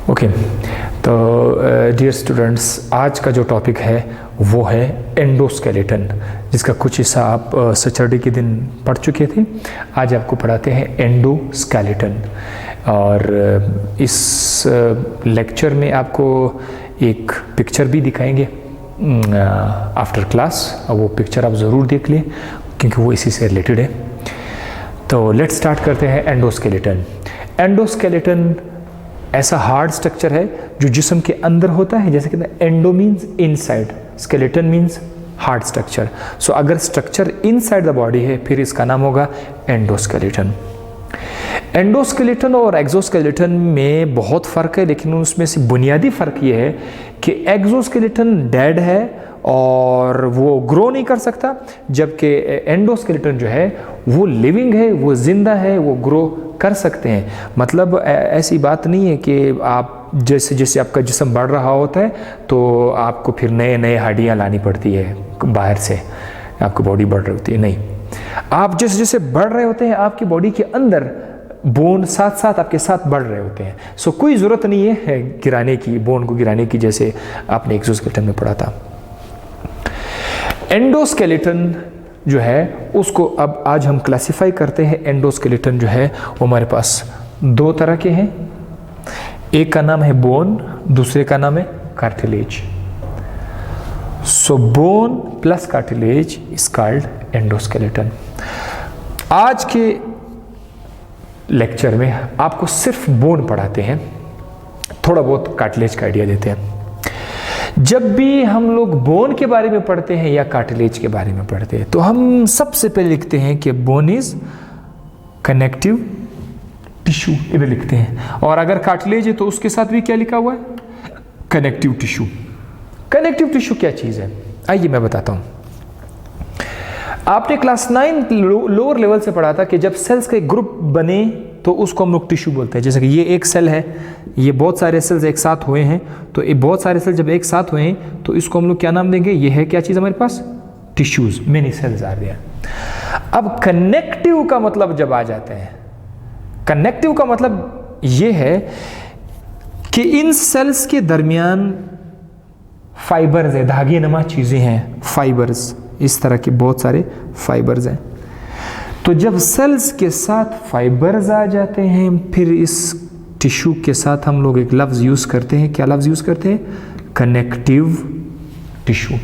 Okay, तो dear students, आज का जो टॉपिक है वो है एंडोस्केलेटन, जिसका कुछ हिस्सा आप सैटरडे के दिन पढ़ चुके थे। आज आपको पढ़ाते हैं एंडोस्केलेटन। और इस लेक्चर में आपको एक पिक्चर भी दिखाएंगे आफ्टर क्लास, और वो पिक्चर आप ज़रूर देख लें क्योंकि वो इसी से रिलेटेड है। तो लेट्स स्टार्ट करते हैं एंडोस्केलेटन। एंडोस्केलेटन ऐसा हार्ड स्ट्रक्चर है जो जिस्म के अंदर होता है, जैसे कहते हैं endo means inside, skeleton means hard structure. So अगर स्ट्रक्चर इनसाइड द बॉडी है फिर इसका नाम होगा एंडोस्केलेटन। एंडोस्केलेटन और एक्सोस्केलेटन में बहुत फ़र्क है, लेकिन उसमें से बुनियादी फ़र्क ये है कि एक्सोस्केलेटन डेड है और वो ग्रो नहीं कर सकता, जबकि एंडोस्केलेटन जो है वो लिविंग है, वो ज़िंदा है, वो ग्रो कर सकते हैं। मतलब ऐसी बात नहीं है कि आप जैसे जैसे आपका जिस्म बढ़ रहा होता है तो आपको फिर नए नए हड्डियाँ लानी पड़ती है बाहर से, आपकी बॉडी बढ़ रही होती है। नहीं, आप जैसे जैसे बढ़ रहे होते हैं आपकी बॉडी के अंदर बोन साथ साथ आपके साथ बढ़ रहे होते हैं। सो कोई ज़रूरत नहीं है गिराने की, बोन को गिराने की, जैसे आपने एक्सोस्केलेटन में पढ़ा था। एंडोस्केलेटन जो है उसको अब आज हम क्लासिफाई करते हैं। एंडोस्केलेटन जो है वो हमारे पास दो तरह के हैं, एक का नाम है बोन, दूसरे का नाम है cartilage. So bone plus cartilage is called endoskeleton. आज के लेक्चर में आपको सिर्फ बोन पढ़ाते हैं, थोड़ा बहुत कार्टिलेज का आइडिया देते हैं। जब भी हम लोग बोन के बारे में पढ़ते हैं या कार्टिलेज के बारे में पढ़ते हैं तो हम सबसे पहले लिखते हैं कि बोन इज कनेक्टिव टिश्यू, ये लिखते हैं। और अगर कार्टिलेज है तो उसके साथ भी क्या लिखा हुआ है? Connective tissue. कनेक्टिव टिश्यू क्या चीज़ है? आइए मैं बताता हूँ। आपने क्लास 9 लोअर लेवल से पढ़ा था कि जब सेल्स का एक ग्रुप बने तो उसको हम लोग टिश्यू बोलते हैं। जैसे कि ये एक सेल है, ये बहुत सारे सेल्स एक साथ हुए हैं, तो ये बहुत सारे सेल जब एक साथ हुए हैं तो इसको हम लोग क्या नाम देंगे? ये है क्या चीज़ हमारे पास? Tissues, many cells are there. अब कनेक्टिव का मतलब जब आ जाते हैं, कनेक्टिव का मतलब ये है कि इन सेल्स के दरमियान फाइबर्स है, धागे नुमा चीज़ें हैं, फाइबर्स, इस तरह के बहुत सारे फाइबर्स हैं। तो जब सेल्स के साथ फाइबर्स आ जाते हैं फिर इस टिश्यू के साथ हम लोग एक लफ्ज़ यूज़ करते हैं। क्या लफ्ज़ यूज़ करते हैं? Connective tissue.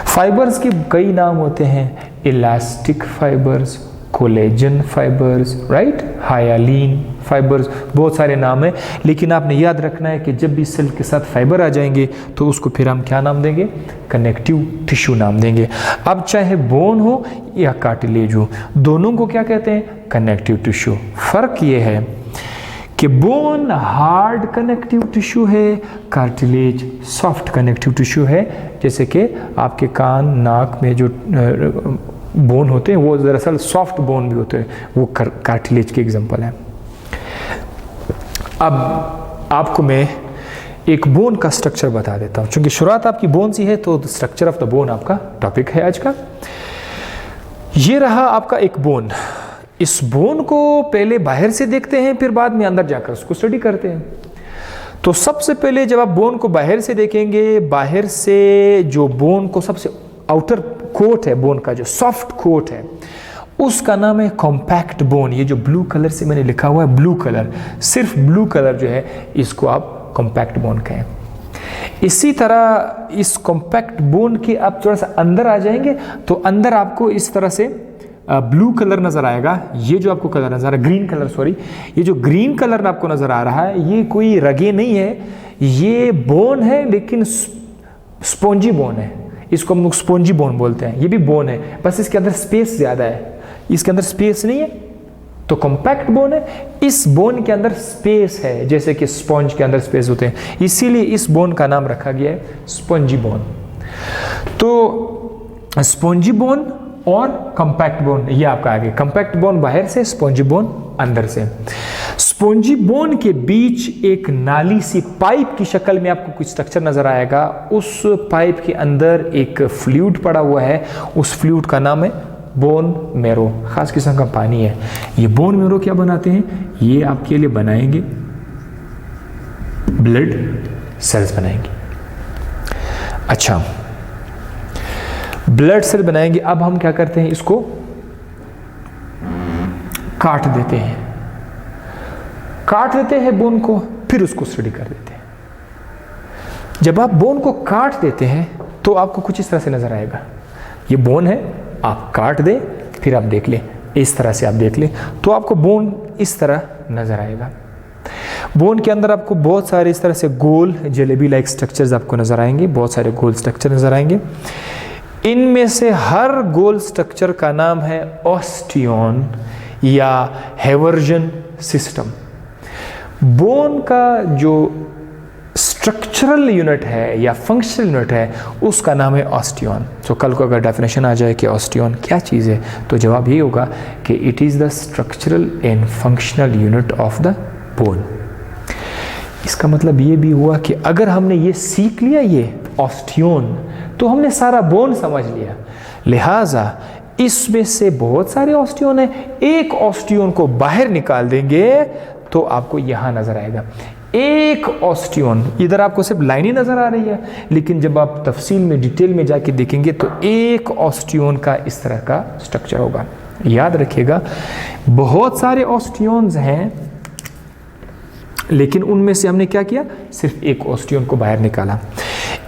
फाइबर्स के कई नाम होते हैं, elastic fibres, collagen fibres, right, hyaline fibres, बहुत सारे नाम हैं। लेकिन आपने याद रखना है कि जब भी सेल के साथ फाइबर आ जाएंगे तो उसको फिर हम क्या नाम देंगे? कनेक्टिव टिश्यू नाम देंगे। अब चाहे बोन हो या कार्टिलेज हो, दोनों को क्या कहते हैं? Connective tissue. फ़र्क ये है कि बोन हार्ड कनेक्टिव टिश्यू है, कार्टिलेज सॉफ्ट कनेक्टिव टिश्यू है। जैसे कि आपके कान, नाक में जो बोन होते हैं वो दरअसल सॉफ्ट बोन भी होते हैं, वो कार्टिलेज के एग्जांपल है। अब आपको मैं एक बोन का स्ट्रक्चर बता देता हूँ, क्योंकि शुरुआत आपकी बोन से है तो स्ट्रक्चर ऑफ द बोन आपका टॉपिक है आज का। ये रहा आपका एक बोन। इस बोन को पहले बाहर से देखते हैं, फिर बाद में अंदर जाकर उसको स्टडी करते हैं। तो सबसे पहले जब आप बोन को बाहर से देखेंगे, बाहर से जो बोन को सबसे आउटर कोट है, बोन का जो सॉफ्ट कोट है, उसका नाम है कॉम्पैक्ट बोन। ये जो ब्लू कलर से मैंने लिखा हुआ है, ब्लू कलर, सिर्फ ब्लू कलर जो है, इसको आप कॉम्पैक्ट बोन कहें। इसी तरह इस कॉम्पैक्ट बोन के आप थोड़ा सा अंदर आ जाएंगे तो अंदर आपको इस तरह से ब्लू कलर नज़र आएगा। ये जो आपको कलर नज़र आ रहा है, ग्रीन कलर, सॉरी, ये जो ग्रीन कलर आपको नज़र आ रहा है, ये कोई रगे नहीं है, ये बोन है, लेकिन स्पॉन्जी बोन है। इसको हम लोग स्पॉन्जी बोन बोलते हैं। ये भी बोन है, बस इसके अंदर स्पेस ज़्यादा है, इसके अंदर स्पेस नहीं है, तो कॉम्पैक्ट बोन है। इस बोन के अंदर स्पेस है, जैसे कि स्पॉन्ज के अंदर स्पेस होते हैं, इसीलिए इस बोन का नाम रखा गया है स्पॉन्जी बोन। तो स्पॉन्जी बोन और कॉम्पैक्ट बोन, ये आपका आगे, कॉम्पैक्ट बोन बाहर से, स्पॉन्जी बोन अंदर से। स्पॉन्जी बोन के बीच एक नाली सी पाइप की शक्ल में आपको कुछ स्ट्रक्चर नजर आएगा। उस पाइप के अंदर एक फ्लूइड पड़ा हुआ है, उस फ्लूइड का नाम है बोन मेरो, खास किस्म का पानी है। ये बोन मेरो क्या बनाते हैं? ये आपके लिए बनाएंगे ब्लड सेल्स बनाएंगी। अच्छा, ब्लड सेल बनाएंगे। अब हम क्या करते हैं, इसको काट देते हैं, बोन को, फिर उसको स्टडी कर देते हैं। जब आप बोन को काट देते हैं तो आपको कुछ इस तरह से नजर आएगा। ये बोन है, आप काट दें, फिर आप देख लें, इस तरह से आप देख लें तो आपको बोन इस तरह नजर आएगा। बोन के अंदर आपको बहुत सारे इस तरह से गोल जलेबी लाइक स्ट्रक्चर्स आपको नजर आएंगे, बहुत सारे गोल स्ट्रक्चर नजर आएंगे। इनमें से हर गोल स्ट्रक्चर का नाम है ऑस्टियन या हेवर्जन सिस्टम। बोन का जो स्ट्रक्चरल यूनिट है या फंक्शनल यूनिट है उसका नाम है ऑस्टियन। तो कल को अगर डेफिनेशन आ जाए कि ऑस्टियन क्या चीज़ है तो जवाब ये होगा कि it is the structural and functional unit of the bone. इसका मतलब ये भी हुआ कि अगर हमने ये सीख लिया ये ऑस्टियन तो हमने सारा बोन समझ लिया। लिहाजा इसमें से बहुत सारे ऑस्टियन है, एक ऑस्टियन को बाहर निकाल देंगे तो आपको यहां नजर आएगा एक ऑस्टियन। इधर आपको सिर्फ लाइन ही नजर आ रही है, लेकिन जब आप तफसील में डिटेल में जाके देखेंगे तो एक ऑस्टियन का इस तरह का स्ट्रक्चर होगा। याद रखिएगा, बहुत सारे ऑस्टियंस हैं, लेकिन उनमें से हमने क्या किया, सिर्फ एक ऑस्टियन को बाहर निकाला।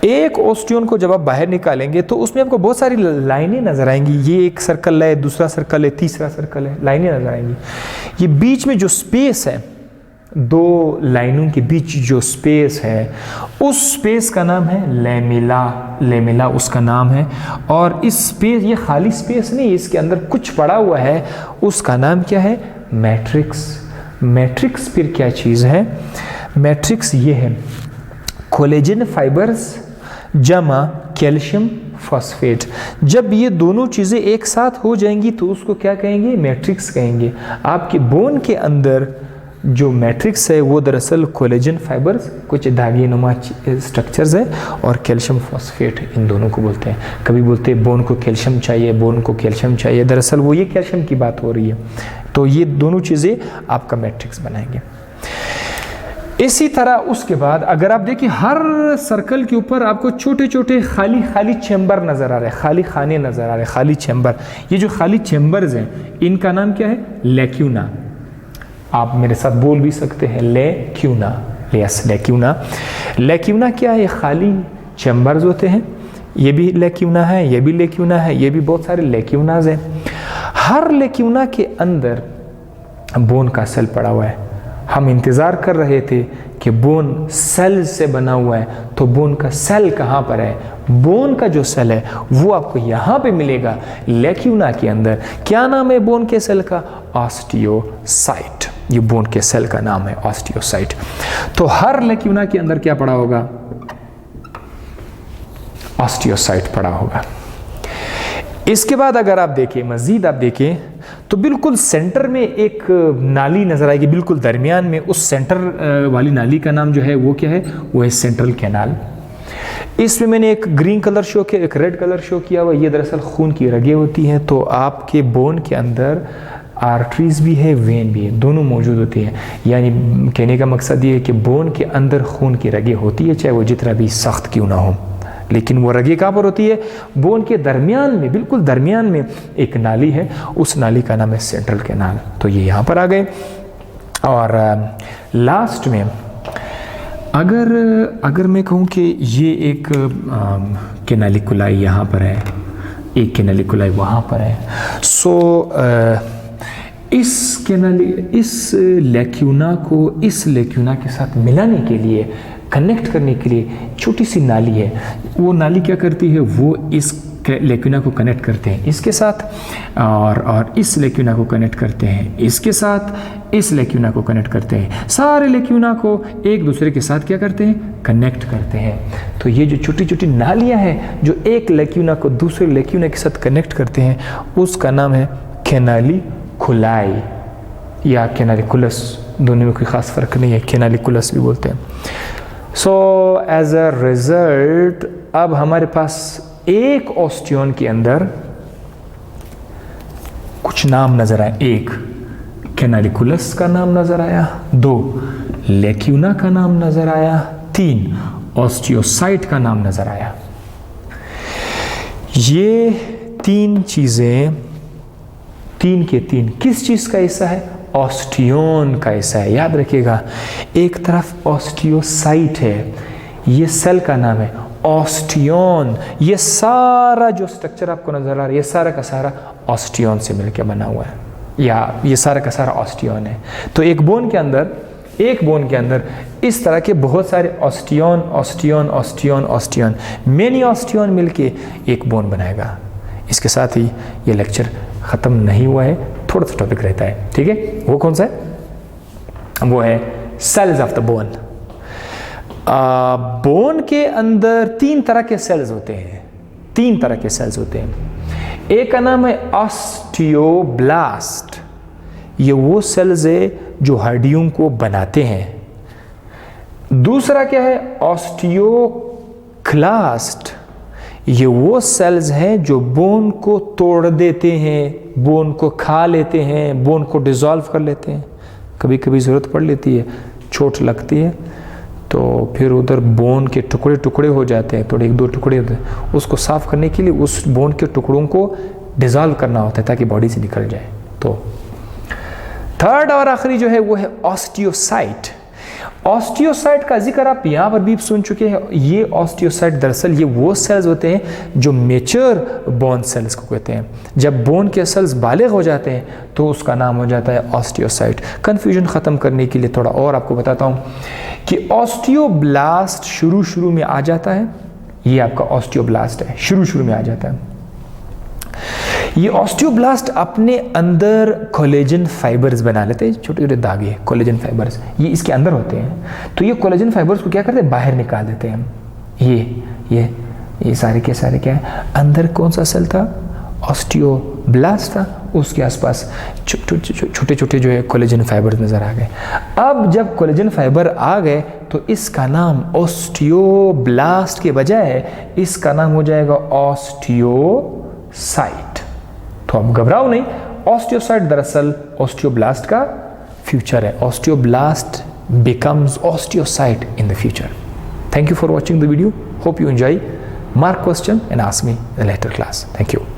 एक ऑस्टियन को जब आप बाहर निकालेंगे तो उसमें आपको बहुत सारी लाइनें नजर आएंगी। ये एक सर्कल है, दूसरा सर्कल है, तीसरा सर्कल है, लाइनें नजर आएंगी। ये बीच में जो स्पेस है, दो लाइनों के बीच जो स्पेस है, उस स्पेस का नाम है लेमिला। लेमिला उसका नाम है। और इस स्पेस, ये खाली स्पेस नहीं, इसके अंदर कुछ पड़ा हुआ है, उसका नाम क्या है, मैट्रिक्स। मैट्रिक्स फिर क्या चीज़ है, मैट्रिक्स ये है कोलेजन फाइबर्स जमा कैल्शियम फॉस्फेट। जब ये दोनों चीज़ें एक साथ हो जाएंगी तो उसको क्या कहेंगे, मैट्रिक्स कहेंगे। आपके बोन के अंदर जो मैट्रिक्स है वो दरअसल कोलेजन फाइबर्स, कुछ धागे नुमा स्ट्रक्चर्स है, और कैल्शियम फॉस्फेट, इन दोनों को बोलते हैं। कभी बोलते हैं बोन को कैल्शियम चाहिए, बोन को कैल्शियम चाहिए, दरअसल वो ये कैल्शियम की बात हो रही है। तो ये दोनों चीज़ें आपका मैट्रिक्स बनाएंगे। इसी तरह उसके बाद अगर आप देखिए हर सर्कल के ऊपर आपको छोटे छोटे खाली खाली चैम्बर नज़र आ रहे हैं, खाली खाने नज़र आ रहे हैं, खाली चैम्बर। ये जो खाली चैम्बर्स हैं इनका नाम क्या है, लेक्यूना। आप मेरे साथ बोल भी सकते हैं लेक्यूना। यस, लेक्यूना। लेक्यूना क्या है, ये खाली चैम्बर्स होते हैं। ये भी लेक्यूना है, ये भी लेक्यूना है, ये भी बहुत सारे लेक्यूनाज हैं। हर लेक्यूना के अंदर बोन का सेल पड़ा हुआ है। हम इंतज़ार कर रहे थे कि बोन सेल से बना हुआ है, तो बोन का सेल कहाँ पर है, बोन का जो सेल है वो आपको यहाँ पे मिलेगा लेक्यूना के अंदर। क्या नाम है बोन के सेल का, ऑस्टियोसाइट। ये बोन के सेल का नाम है ऑस्टियोसाइट। तो हर लेक्यूना के अंदर क्या पड़ा होगा, ऑस्टियोसाइट पड़ा होगा। इसके बाद अगर आप देखें, मजीद आप देखें तो बिल्कुल सेंटर में एक नाली नजर आएगी, बिल्कुल दरमियान में। उस सेंटर वाली नाली का नाम जो है वो क्या है, वो है सेंट्रल कैनाल। इसमें मैंने एक ग्रीन कलर शो किया, एक रेड कलर शो किया हुआ। ये दरअसल खून की रगें होती हैं। तो आपके बोन के अंदर आर्टरीज भी है, वेन भी है, दोनों मौजूद होती हैं। यानी कहने का मकसद ये है कि बोन के अंदर खून की रगें होती है, चाहे वो जितना भी सख्त क्यों ना हो, लेकिन वो रगें कहाँ पर होती है, बोन के दरमियान में, बिल्कुल दरमियान में एक नाली है, उस नाली का नाम है सेंट्रल कैनाल। तो ये यहाँ पर आ गए। और लास्ट में अगर मैं कहूँ कि ये एक कैनालिकुलाई यहाँ पर है, एक कैनालिकुलाई वहाँ पर है, सो इस लेक्यूना को इस लेक्यूना के साथ मिलाने के लिए, कनेक्ट करने के लिए छोटी सी नाली है। वो नाली क्या करती है, वो इस लेक्यूना को कनेक्ट करते हैं इसके साथ, और इस लेक्यूना को कनेक्ट करते हैं इसके साथ, इस लेक्यूना को कनेक्ट करते हैं, सारे लेक्यूना को एक दूसरे के साथ क्या करते हैं, कनेक्ट करते हैं। तो ये जो छोटी छोटी नालियाँ हैं जो एक लेक्यूना को दूसरे लेक्यूना के साथ कनेक्ट करते हैं, उसका नाम है कैनालिकुलाई या कैनालिकुलस। दोनों में कोई ख़ास फ़र्क नहीं है, कैनालिकुलस भी बोलते हैं। सो एज अ रिजल्ट अब हमारे पास एक ऑस्टियन के अंदर कुछ नाम नजर आए। एक कैनालिकुलस का नाम नजर आया, दो लेक्यूना का नाम नजर आया, 3 ऑस्टियोसाइट का नाम नजर आया। ये 3 चीजें 3 के 3 किस चीज का हिस्सा है? ऑस्टियोन का हिस्सा है। याद रखिएगा, एक तरफ ऑस्टियोसाइट है, ये सेल का नाम है। ऑस्टियोन, ये सारा जो स्ट्रक्चर आपको नजर आ रहा है, ये सारा का सारा ऑस्टियोन से मिलकर बना हुआ है, या ये सारा का सारा ऑस्टियोन है। तो एक बोन के अंदर इस तरह के बहुत सारे ऑस्टियोन ऑस्टियोन ऑस्टियोन ऑस्टियोन मेनी ऑस्टियोन मिलके एक बोन बनाएगा। इसके साथ ही ये लेक्चर ख़त्म नहीं हुआ है, थोड़ा सा टॉपिक रहता है, ठीक है। वो कौन सा है? वो है cells of the bone. Bone के अंदर 3 तरह के सेल्स होते हैं, 3 तरह के सेल्स होते हैं। एक का नाम है ऑस्टियोब्लास्ट, ये वो सेल्स है जो हड्डियों को बनाते हैं। दूसरा क्या है? ऑस्टियोक्लास्ट, ये वो सेल्स हैं जो बोन को तोड़ देते हैं, बोन को खा लेते हैं, बोन को डिसॉल्व कर लेते हैं। कभी कभी ज़रूरत पड़ लेती है, चोट लगती है तो फिर उधर बोन के टुकड़े टुकड़े हो जाते हैं, थोड़े 1-2 टुकड़े होते हैं, उसको साफ करने के लिए उस बोन के टुकड़ों को डिसॉल्व करना होता है ताकि बॉडी से निकल जाए। तो थर्ड और आखिरी जो है वो है ऑस्टियोसाइट। ऑस्टियोसाइट का जिक्र आप यहाँ पर भी सुन चुके हैं। ये ऑस्टियोसाइट दरअसल ये वो सेल्स होते हैं जो मेच्योर बोन सेल्स को कहते हैं। जब बोन के सेल्स बालिग हो जाते हैं तो उसका नाम हो जाता है ऑस्टियोसाइट। कन्फ्यूजन ख़त्म करने के लिए थोड़ा और आपको बताता हूँ कि ऑस्टियोब्लास्ट शुरू में आ जाता है। ये आपका ऑस्टियोब्लास्ट है, शुरू में आ जाता है। ये ऑस्टियोब्लास्ट अपने अंदर कोलेजन फाइबर्स बना लेते हैं, छोटे छोटे धागे, कोलेजन फाइबर्स, ये इसके अंदर होते हैं। तो ये कोलेजन फाइबर्स को क्या करते हैं? बाहर निकाल देते हैं। ये सारे के सारे क्या है? अंदर कौन सा सेल था? ऑस्टियोब्लास्ट था, उसके आसपास छोटे छोटे जो है कोलेजन फाइबर्स नजर आ गए। अब जब कोलेजन फाइबर आ गए तो इसका नाम ऑस्टियोब्लास्ट के बजाय इसका नाम हो जाएगा ऑस्टियोसाइट। तो अब घबराओ नहीं, ऑस्टियोसाइट दरअसल ऑस्टियोब्लास्ट का फ्यूचर है। Osteoblast becomes osteocyte in the future. Thank you for watching the video. Hope you enjoy. Mark question and ask me in a later class. Thank you.